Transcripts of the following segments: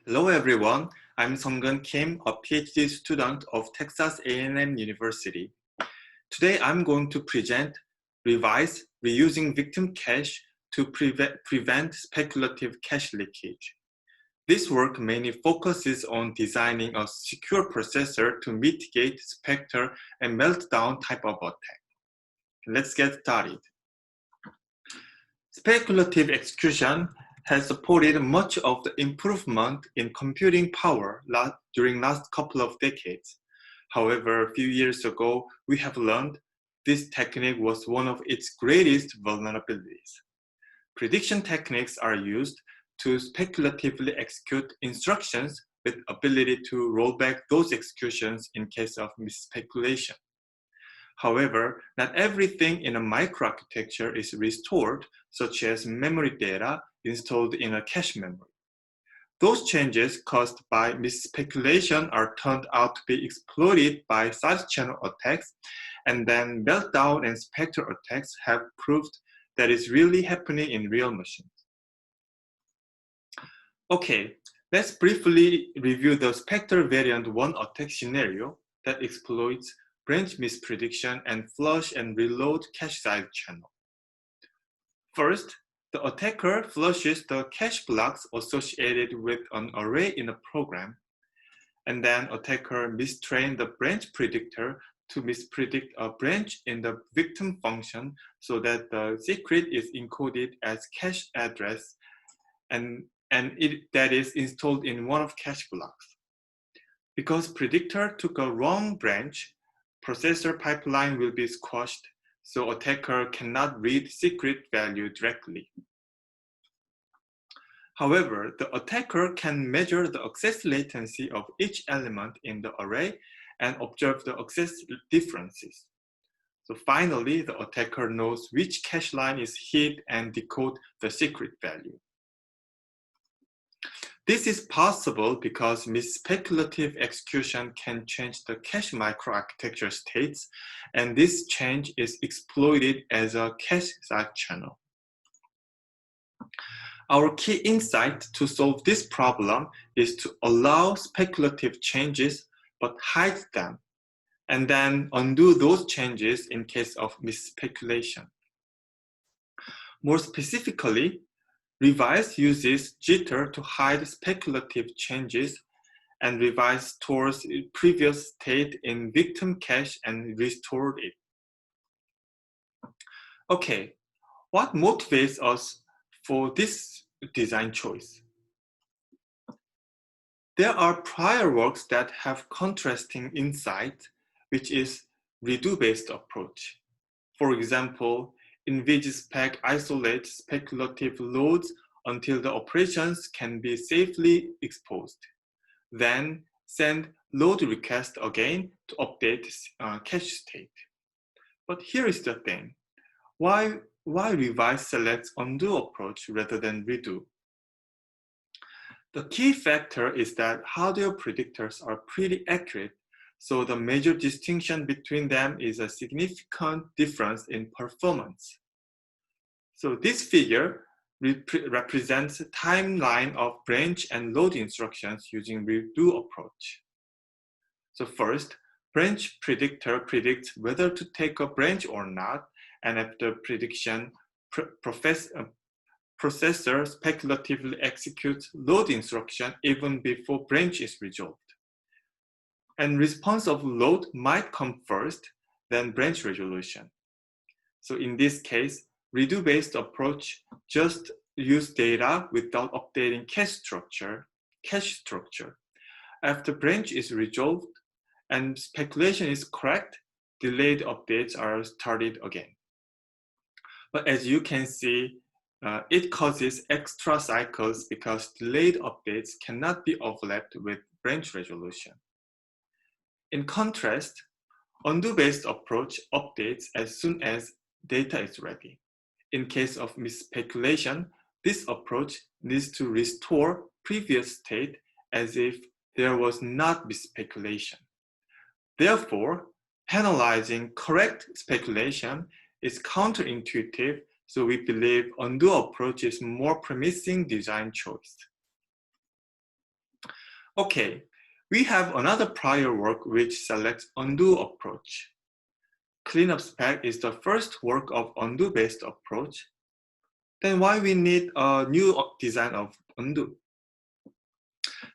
Hello everyone, I'm Sungkeun, a PhD student of Texas A&M University. Today I'm going to present ReViCe, Reusing Victim Cache to prevent speculative cache leakage. This work mainly focuses on designing a secure processor to mitigate Spectre and Meltdown type of attack. Let's get started. Speculative execution has supported much of the improvement in computing power during last couple of decades. However, a few years ago, we have learned this technique was one of its greatest vulnerabilities. Prediction techniques are used to speculatively execute instructions with ability to roll back those executions in case of misspeculation. However, not everything in a microarchitecture is restored, such as memory data installed in a cache memory. Those changes caused by misspeculation are turned out to be exploited by side-channel attacks, and then Meltdown and Spectre attacks have proved that it's really happening in real machines. Okay, let's briefly review the Spectre variant 1 attack scenario that exploits branch misprediction and flush and reload cache side channel. First, the attacker flushes the cache blocks associated with an array in a program, and then attacker mistrains the branch predictor to mispredict a branch in the victim function so that the secret is encoded as cache address and that is installed in one of cache blocks. Because predictor took a wrong branch, processor pipeline will be squashed, so attacker cannot read secret value directly. However, the attacker can measure the access latency of each element in the array and observe the access differences. So finally, the attacker knows which cache line is hit and decode the secret value. This is possible because misspeculative execution can change the cache microarchitecture states, and this change is exploited as a cache side channel. Our key insight to solve this problem is to allow speculative changes but hide them, and then undo those changes in case of misspeculation. More specifically, ReViCe uses jitter to hide speculative changes, and ReViCe stores its previous state in victim cache and restores it. Okay, what motivates us for this design choice? There are prior works that have contrasting insight, which is redo-based approach. For example, InVigSpec isolates speculative loads until the operations can be safely exposed. Then send load request again to update cache state. But here is the thing. Why ReViCe selects undo approach rather than redo? The key factor is that hardware predictors are pretty accurate, so the major distinction between them is a significant difference in performance. So this figure represents a timeline of branch and load instructions using redo approach. So first, branch predictor predicts whether to take a branch or not, and after prediction, processor speculatively executes load instruction even before branch is resolved. And response of load might come first, then branch resolution. So in this case, redo-based approach just use data without updating cache structure. After branch is resolved and speculation is correct, delayed updates are started again. But as you can see, it causes extra cycles because delayed updates cannot be overlapped with branch resolution. In contrast, undo-based approach updates as soon as data is ready. In case of misspeculation, this approach needs to restore previous state as if there was not misspeculation. Therefore, penalizing correct speculation is counterintuitive So we believe undo approach is more promising design choice. Okay, we have another prior work which selects undo approach. Cleanup spec is the first work of undo-based approach. Then why we need a new design of undo?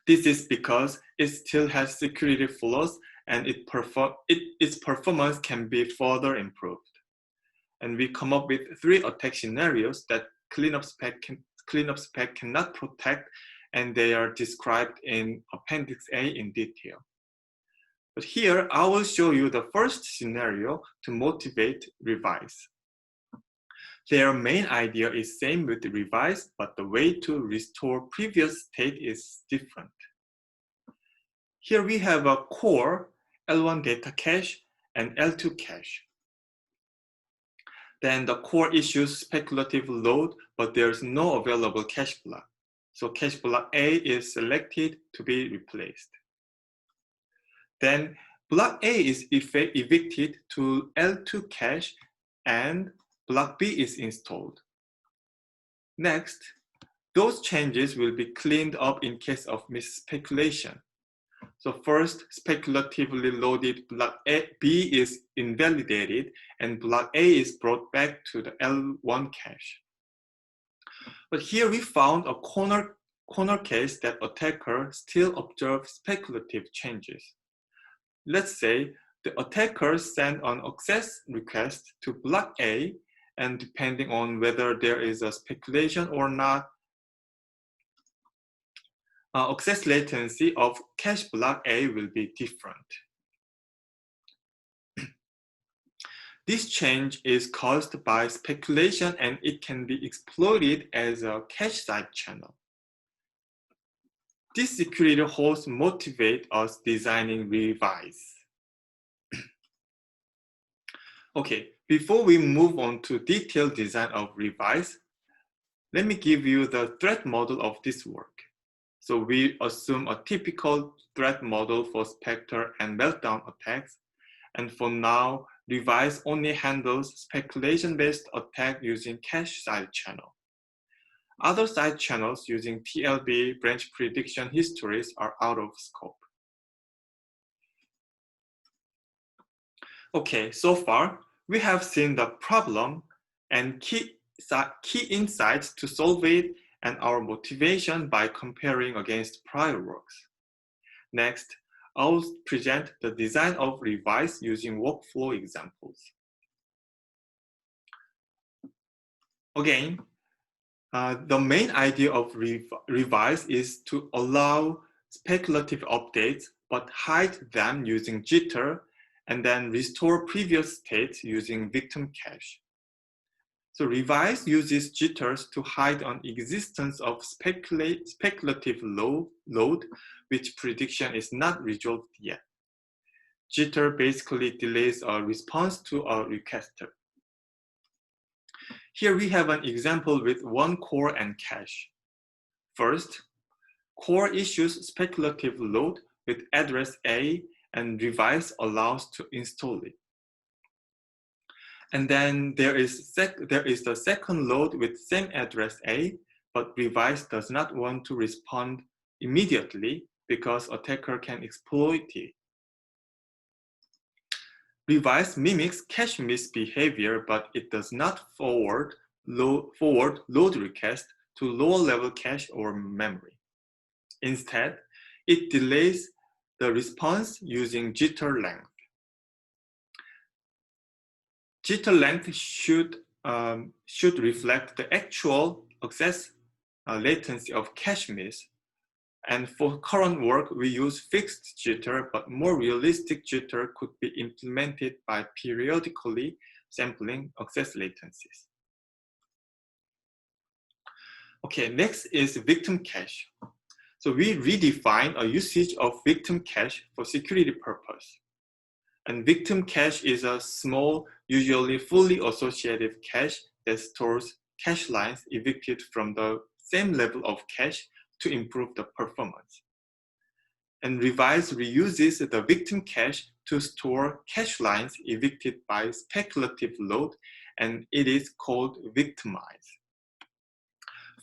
This is because it still has security flaws and its performance can be further improved. And we come up with 3 attack scenarios that cleanup spec cannot protect, and they are described in Appendix A in detail. But here, I will show you the first scenario to motivate ReViCe. Their main idea is same with the ReViCe, but the way to restore previous state is different. Here we have a core, L1 data cache, and L2 cache. Then the core issues speculative load, but there's no available cache block. So cache block A is selected to be replaced. Then block A is evicted to L2 cache and block B is installed. Next, those changes will be cleaned up in case of misspeculation. So first, speculatively loaded block B is invalidated and block A is brought back to the L1 cache. But here we found a corner case that attacker still observes speculative changes. Let's say the attacker sent an access request to block A, and depending on whether there is a speculation or not, access latency of cache block A will be different. This change is caused by speculation and it can be exploited as a cache side channel. This security holes motivate us designing ReViCe. Okay, before we move on to detailed design of ReViCe, let me give you the threat model of this work. So we assume a typical threat model for Spectre and Meltdown attacks. And for now, ReViCe only handles speculation-based attack using cache side channel. Other side channels using TLB branch prediction histories are out of scope. Okay, so far, we have seen the problem and key insights to solve it and our motivation by comparing against prior works. Next, I'll present the design of ReViCe using workflow examples. Again, the main idea of ReViCe is to allow speculative updates, but hide them using jitter, and then restore previous states using victim cache. So ReViCe uses jitters to hide on existence of speculative load, which prediction is not resolved yet. Jitter basically delays a response to a requester. Here we have an example with one core and cache. First, core issues speculative load with address A and ReViCe allows to install it. And then there is the second load with same address A, but ReViCe does not want to respond immediately because attacker can exploit it. ReViCe mimics cache miss behavior, but it does not forward load request to lower level cache or memory. Instead, it delays the response using jitter length. Jitter length should reflect the actual access latency of cache miss. And for current work, we use fixed jitter, but more realistic jitter could be implemented by periodically sampling access latencies. Okay, next is victim cache. So we redefine a usage of victim cache for security purpose. And victim cache is a small, usually fully associative cache that stores cache lines evicted from the same level of cache to improve the performance. And ReViCe reuses the victim cache to store cache lines evicted by speculative load and it is called victimize.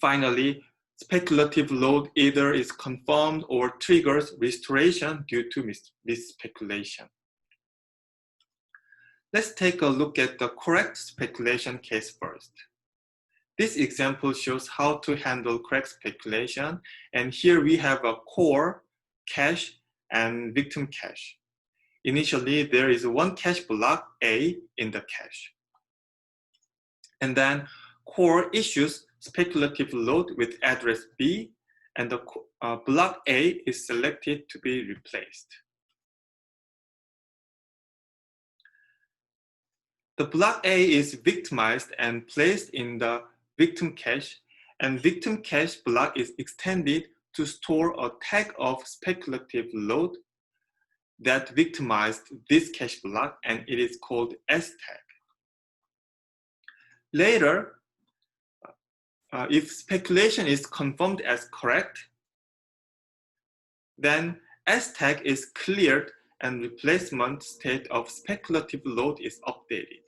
Finally, speculative load either is confirmed or triggers restoration due to misspeculation. Let's take a look at the correct speculation case first. This example shows how to handle correct speculation, and here we have a core, cache, and victim cache. Initially, there is one cache block A in the cache. And then core issues speculative load with address B, and the block A is selected to be replaced. The block A is victimized and placed in the victim cache, and victim cache block is extended to store a tag of speculative load that victimized this cache block, and it is called S tag. Later, if speculation is confirmed as correct, then S tag is cleared and replacement state of speculative load is updated.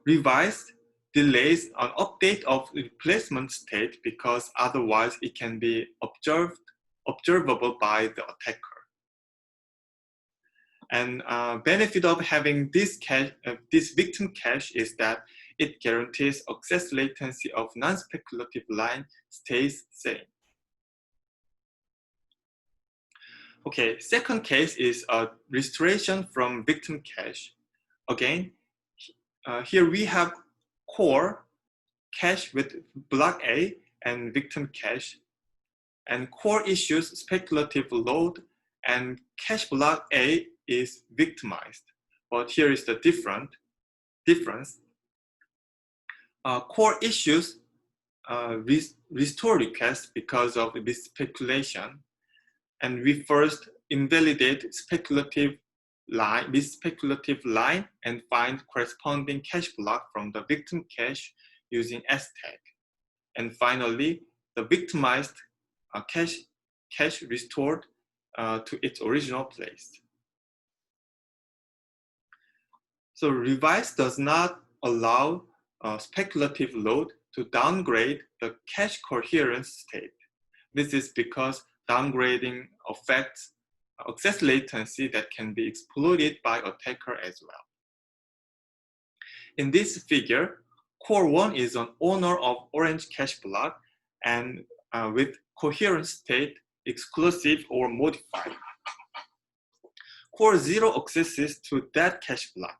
ReViCe delays an update of replacement state because otherwise it can be observable by the attacker. And benefit of having this victim cache is that it guarantees access latency of non-speculative line stays same. Okay, second case is a restoration from victim cache. Again, here we have core cache with block A and victim cache, and core issues speculative load, and cache block A is victimized. But here is the difference. Core issues restore request because of this speculation, and we first invalidate speculative line and find corresponding cache block from the victim cache using S tag. And finally, the victimized cache restored to its original place. So ReViCe does not allow speculative load to downgrade the cache coherence state. This is because downgrading affects access latency that can be exploited by attacker as well. In this figure, core 1 is an owner of orange cache block and with coherence state exclusive or modified. Core 0 accesses to that cache block.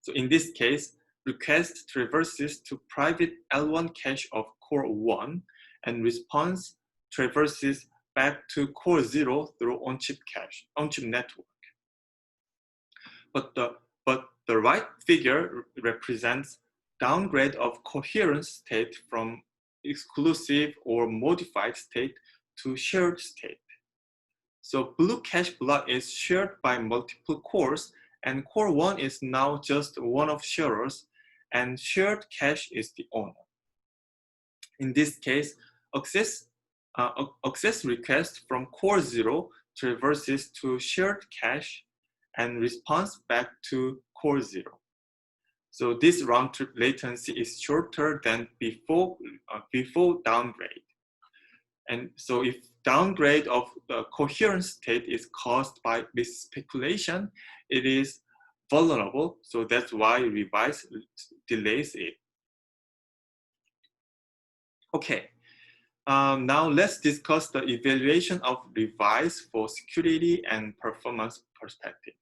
So in this case, request traverses to private L1 cache of core 1, and response traverses back to core 0 through on-chip network. But the right figure represents downgrade of coherence state from exclusive or modified state to shared state. So blue cache block is shared by multiple cores, and core 1 is now just one of sharers, and shared cache is the owner. In this case, access request from core 0 traverses to shared cache and responds back to core 0. So this round trip latency is shorter than before downgrade. And so if downgrade of the coherence state is caused by misspeculation, it is vulnerable. So that's why ReViCe delays it. Okay, now let's discuss the evaluation of ReViCe for security and performance perspective.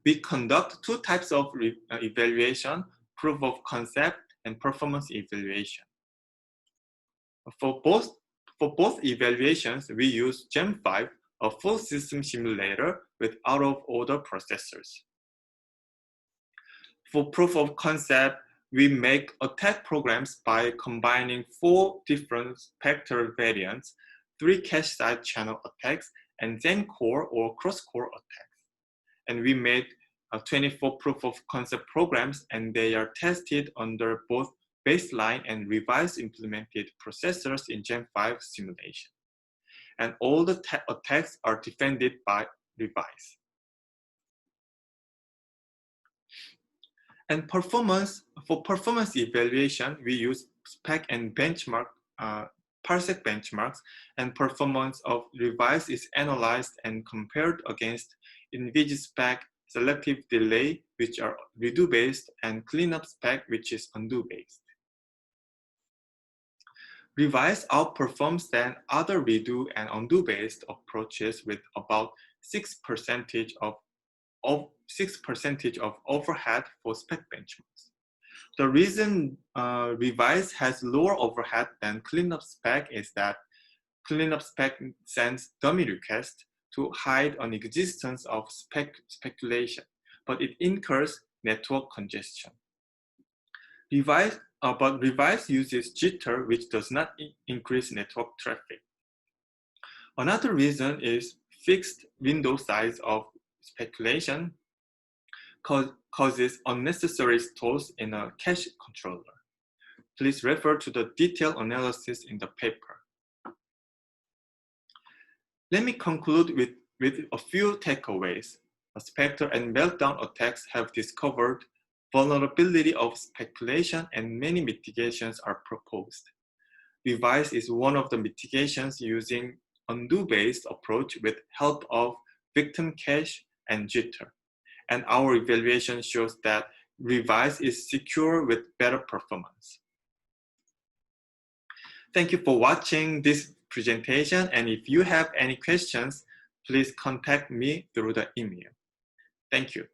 We conduct two types of evaluation, proof of concept and performance evaluation. For both evaluations, we use Gem5, a full system simulator with out-of-order processors. For proof of concept, we make attack programs by combining 4 different Spectre variants, 3 cache side channel attacks, and Zen core or cross-core attacks. And we made 24 proof of concept programs, and they are tested under both baseline and ReViCe implemented processors in Gem5 simulation. And all the attacks are defended by ReViCe. And for performance evaluation, we use spec and benchmark, parsec benchmarks, and performance of ReViCe is analyzed and compared against InVig spec, selective delay, which are redo-based, and cleanup spec, which is undo-based. ReViCe outperforms than other redo and undo-based approaches with about 6% of overhead for spec benchmarks. The reason ReViCe has lower overhead than cleanup spec is that cleanup spec sends dummy requests to hide an existence of speculation, but it incurs network congestion. But ReViCe uses jitter, which does not increase network traffic. Another reason is fixed window size of speculation causes unnecessary stalls in a cache controller. Please refer to the detailed analysis in the paper. Let me conclude with a few takeaways. Spectre and Meltdown attacks have discovered vulnerability of speculation and many mitigations are proposed. ReViCe is one of the mitigations using undo-based approach with help of victim cache and jitter. And our evaluation shows that ReViCe is secure with better performance. Thank you for watching this presentation. And if you have any questions, please contact me through the email. Thank you.